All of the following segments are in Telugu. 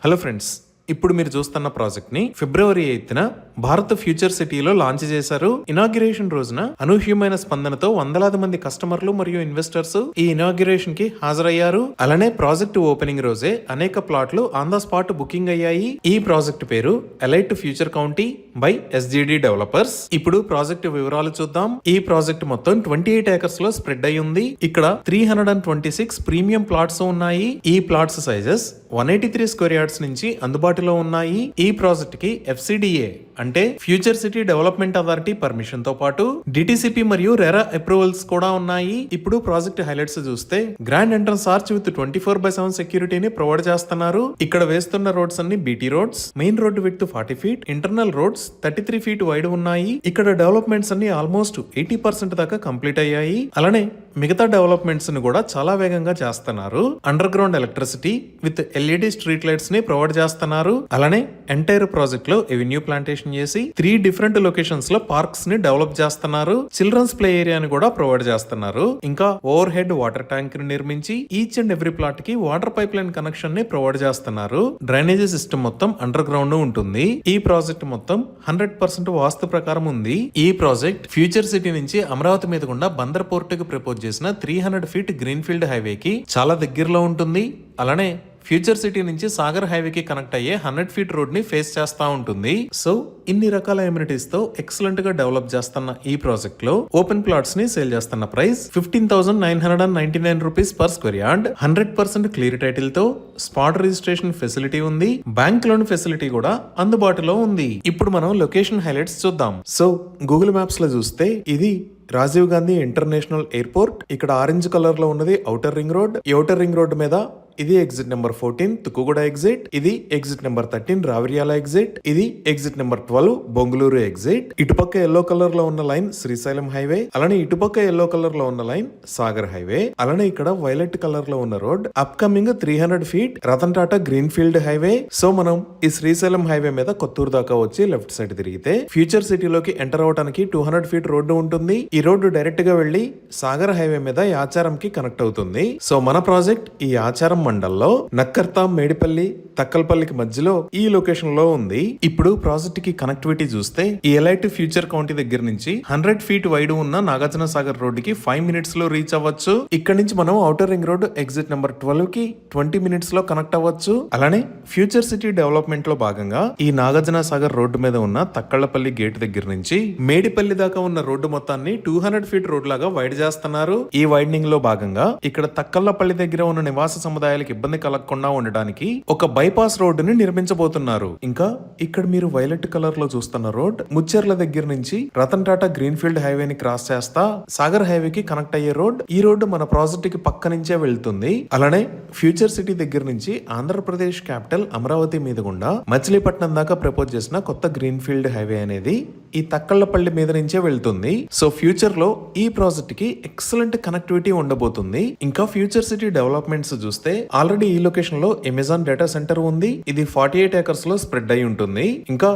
హలో ఫ్రెండ్స్, ఇప్పుడు మీరు చూస్తున్న ప్రాజెక్ట్ ని ఫిబ్రవరి 8న భారత్ ఫ్యూచర్ సిటీలో లాంచ్ చేశారు. ఇనాగ్యురేషన్ రోజున అనూహ్యమైన స్పందనతో వందలాది మంది కస్టమర్లు మరియు ఇన్వెస్టర్స్ ఈ ఇనాగ్యురేషన్ కి హాజరయ్యారు. అలానే ప్రాజెక్ట్ ఓపెనింగ్ రోజే అనేక ప్లాట్లు ఆన్ ద స్పాట్ బుకింగ్ అయ్యాయి. ఈ ప్రాజెక్ట్ పేరు elite future county by SGD developers. ఇప్పుడు ప్రాజెక్ట్ వివరాలు చూద్దాం. ఈ ప్రాజెక్ట్ మొత్తం 28 ఏకర్స్ లో స్ప్రెడ్ అయి ఉంది. ఇక్కడ 326 ప్రీమియం ప్లాట్స్ ఉన్నాయి. ఈ ప్లాట్స్ సైజెస్ 183 స్క్వేర్ యార్డ్స్ నుంచి అందుబాటులో ఉన్నాయి. ఈ ప్రాజెక్ట్ కి FCDA అంటే future city development authority permission తో పాటు DTCP మరియు రెరా అప్రూవల్స్ కూడా ఉన్నాయి. ఇప్పుడు ప్రాజెక్ట్ హైలైట్స్ చూస్తే గ్రాండ్ ఎంట్రన్స్ ఆర్చ్ విత్ 24/7 సెక్యూరిటీని ప్రొవైడ్ చేస్తున్నారు. ఇక్కడ వేస్తున్న రోడ్స్ అన్ని BT roads. Main road with 40 feet, internal roads 33 feet wide ఉన్నాయి. ఇక్కడ డెవలప్మెంట్స్ అన్ని ఆల్మోస్ట్ 80% దాకా కంప్లీట్ అయ్యాయి. అలానే మిగతా డెవలప్మెంట్స్ ని కూడా చాలా వేగంగా చేస్తున్నారు. Under ground electricity with LED street lights ని ప్రొవైడ్ చేస్తున్నారు. అలానే ఎంటైర్ ప్రాజెక్ట్ లో ఎవెన్యూ ప్లాంటేషన్ చేసి 3 డిఫరెంట్ లొకేషన్స్ లో పార్క్స్ ని డెవలప్ చేస్తున్నారు. చిల్డ్రన్స్ ప్లే ఏరియాని కూడా ప్రొవైడ్ చేస్తున్నారు. ఇంకా ఓవర్ హెడ్ వాటర్ ట్యాంక్ ని నిర్మించి ఈచ్ అండ్ ఎవ్రీ ప్లాట్ కి వాటర్ పైప్ లైన్ కనెక్షన్ ని ప్రొవైడ్ చేస్తున్నారు. డ్రైనేజీ సిస్టమ్ మొత్తం అండర్ గ్రౌండ్ ఉంటుంది. ఈ ప్రాజెక్ట్ మొత్తం 100% వాస్తు ప్రకారం ఉంది. ఈ ప్రాజెక్ట్ ఫ్యూచర్ సిటీ నుంచి అమరావతి మీద గుండా బందర్ పోర్ట్ కి ప్రపోజ్ చేసిన 300 ఫీట్ గ్రీన్ ఫీల్డ్ హైవే కి చాలా దగ్గరలో ఉంటుంది. అలానే ఫ్యూచర్ సిటీ నుంచి సాగర్ హైవేకి కనెక్ట్ అయ్యే 100 ఫీట్ రోడ్ ని ఫేస్ చేస్తా ఉంటుంది. సో ఇన్ని రకాల ఎమ్యూనిటీస్ తో ఎక్సలెంట్ గా డెవలప్ చేస్తున్న ఈ ప్రాజెక్ట్ లో ఓపెన్ ప్లాట్స్ ని సేల్ చేస్తున్న price 15,999 rupees per square yard. 100% clear title తో స్పాట్ రిజిస్ట్రేషన్ ఫెసిలిటీ ఉంది. బ్యాంక్ లోన్ ఫెసిలిటీ కూడా అందుబాటులో ఉంది. ఇప్పుడు మనం లొకేషన్ హైలైట్స్ చూద్దాం. సో గూగుల్ మ్యాప్స్ లో చూస్తే ఇది రాజీవ్ గాంధీ ఇంటర్నేషనల్ ఎయిర్పోర్ట్. ఇక్కడ ఆరెంజ్ కలర్ లో ఉన్నది ఔటర్ రింగ్ రోడ్. ఈ ఔటర్ రింగ్ రోడ్ మీద ఇది ఎగ్జిట్ నెంబర్ 14 తుక్కుగూడ ఎగ్జిట్, ఇది ఎగ్జిట్ నెంబర్ 13 రావిర్యాల ఎగ్జిట్, ఇది ఎగ్జిట్ నెంబర్ 12 బొంగుళూరు ఎగ్జిట్. ఇటుపక్క ఎల్లో కలర్ లో ఉన్న లైన్ శ్రీశైలం హైవే. అలానే ఇటుపక్క ఎల్లో కలర్ లో ఉన్న లైన్ సాగర్ హైవే. అలానే ఇక్కడ వైలెట్ కలర్ లో ఉన్న road upcoming 300 feet Ratan Tata green field highway. So మనం ఈ శ్రీశైలం హైవే మీద కొత్తూరు దాకా వచ్చి లెఫ్ట్ సైడ్ తిరిగితే ఫ్యూచర్ సిటీలోకి ఎంటర్ అవడానికి 200 ఫీట్ రోడ్డు ఉంటుంది. ఈ రోడ్డు డైరెక్ట్ గా వెళ్లి సాగర్ హైవే మీద యాచారం కి కనెక్ట్ అవుతుంది. సో మన ప్రాజెక్ట్ ఈ యాచారం మండల్లో నక్కర్తా, మేడిపల్లి, తక్కల్పల్లికి మధ్యలో ఈ లొకేషన్ లో ఉంది. ఇప్పుడు ప్రాజెక్ట్ కి కనెక్టివిటీ చూస్తే ఈ ఎలైట్ ఫ్యూచర్ కౌంటీ దగ్గర నుంచి 100 ఫీట్ వైడ్ ఉన్న నాగార్జున సాగర్ రోడ్ కి 5 మినిట్స్ లో రీచ్ అవ్వచ్చు. ఇక్కడ నుంచి మనం outer ring road exit number 12 కి 20 మినిట్స్ లో కనెక్ట్ అవ్వచ్చు. అలానే ఫ్యూచర్ సిటీ డెవలప్మెంట్ లో భాగంగా ఈ నాగార్జున సాగర్ రోడ్డు మీద ఉన్న తక్కళ్లపల్లి గేట్ దగ్గర నుంచి మేడిపల్లి దాకా ఉన్న రోడ్డు మొత్తాన్ని 200 ఫీట్ రోడ్ లాగా వైడ్ చేస్తున్నారు. ఈ వైడనింగ్ లో భాగంగా ఇక్కడ తక్కళ్లపల్లి దగ్గర ఉన్న నివాస సముదాయాలకు ఇబ్బంది కలగకుండా ఉండడానికి ఒక బైపాస్ రోడ్డుని నిర్మించబోతున్నారు. ఇంకా ఇక్కడ మీరు వైలెట్ కలర్ లో చూస్తున్న రోడ్ ముచ్చెర్ల దగ్గర నుంచి రతన్ టాటా గ్రీన్ ఫీల్డ్ హైవేని క్రాస్ చేస్తా సాగర్ హైవేకి కనెక్ట్ అయ్యే రోడ్. ఈ రోడ్డు మన ప్రాజెక్ట్ కి పక్క నుంచే వెళ్తుంది. అలానే ఫ్యూచర్ సిటీ దగ్గర నుంచి ఆంధ్రప్రదేశ్ క్యాపిటల్ అమరావతి మీద గుండా మచిలీపట్నం దాకా ప్రపోజ్ చేసిన కొత్త గ్రీన్ ఫీల్డ్ హైవే అనేది ఈ తక్కళ్లపల్లి మీద నుంచే వెళ్తుంది. సో ఫ్యూచర్ లో ఈ ప్రాజెక్ట్ కి ఎక్సలెంట్ కనెక్టివిటీ ఉండబోతుంది. ఇంకా ఫ్యూచర్ సిటీ డెవలప్మెంట్స్ చూస్తే ఆల్రెడీ ఈ లొకేషన్ లో అమెజాన్ డేటా సెంటర్ ఉంది. ఇది 48 ఏకర్స్ లో స్ప్రెడ్ అయి ఉంటుంది. ఇంకా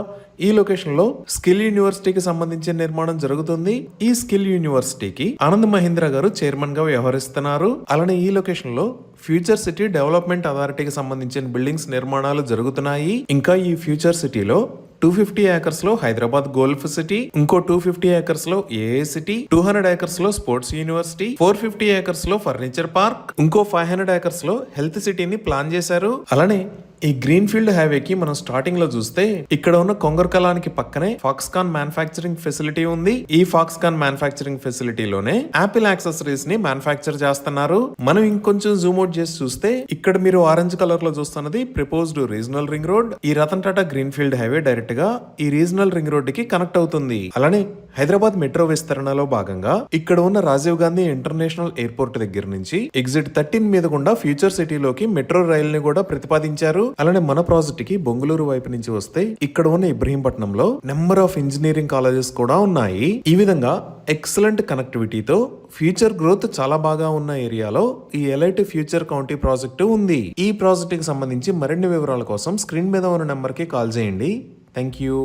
ఈ లొకేషన్ లో స్కిల్ యూనివర్సిటీకి సంబంధించిన నిర్మాణం జరుగుతుంది. ఈ స్కిల్ యూనివర్సిటీకి ఆనంద్ మహీంద్ర గారు చైర్మన్ గా వ్యవహరిస్తున్నారు. అలానే ఈ లొకేషన్ లో ఫ్యూచర్ సిటీ డెవలప్మెంట్ అథారిటీకి సంబంధించిన బిల్డింగ్స్ నిర్మాణాలు జరుగుతున్నాయి. ఇంకా ఈ ఫ్యూచర్ సిటీలో 250 ఏకర్స్ లో హైదరాబాద్ గోల్ఫ్ సిటీ, ఇంకో 250 ఏకర్స్ లో AA సిటీ, 200 ఏకర్స్ లో స్పోర్ట్స్ యూనివర్సిటీ, 450 ఏకర్స్ లో ఫర్నిచర్ పార్క్, ఇంకో 500 ఏకర్స్ లో హెల్త్ సిటీని ప్లాన్ చేశారు. అలానే ఈ గ్రీన్ ఫీల్డ్ హైవేకి మనం స్టార్టింగ్ లో చూస్తే ఇక్కడ ఉన్న కొంగర్కలానికి పక్కనే ఫాక్స్కాన్ మ్యానుఫ్యాక్చరింగ్ ఫెసిలిటీ ఉంది. ఈ ఫాక్స్కాన్ మ్యానుఫ్యాక్చరింగ్ ఫెసిలిటీలోనే యాపిల్ యాక్సెసరీస్ ని మ్యానుఫ్యాక్చర్ చేస్తున్నారు. మనం ఇంకొంచెం జూమ్ అవుట్ చేసి చూస్తే ఇక్కడ మీరు ఆరెంజ్ కలర్ లో చూస్తున్నది ప్రపోజ్డ్ రీజనల్ రింగ్ రోడ్. ఈ Ratan Tata green field highway direct గా ఈ రీజనల్ రింగ్ రోడ్ కి కనెక్ట్ అవుతుంది. అలానే హైదరాబాద్ మెట్రో విస్తరణలో భాగంగా ఇక్కడ ఉన్న రాజీవ్ గాంధీ ఇంటర్నేషనల్ ఎయిర్పోర్ట్ దగ్గర నుంచి ఎగ్జిట్ 13 మీద గుండా ఫ్యూచర్ సిటీలోకి మెట్రో రైల్ ని కూడా ప్రతిపాదించారు. అలానే మన ప్రాజెక్ట్ కి బొంగుళూరు వైపు నుంచి వస్తే ఇక్కడ ఉన్న ఇబ్రహీంపట్నంలో నెంబర్ ఆఫ్ ఇంజనీరింగ్ కాలేజెస్ కూడా ఉన్నాయి. ఈ విధంగా ఎక్సలెంట్ కనెక్టివిటీతో ఫ్యూచర్ గ్రోత్ చాలా బాగా ఉన్న ఏరియాలో ఈ ఎలైట్ ఫ్యూచర్ కౌంటీ ప్రాజెక్టు ఉంది. ఈ ప్రాజెక్ట్ కి సంబంధించి మరిన్ని వివరాల కోసం స్క్రీన్ మీద ఉన్న నెంబర్ కి కాల్ చేయండి. Thank you.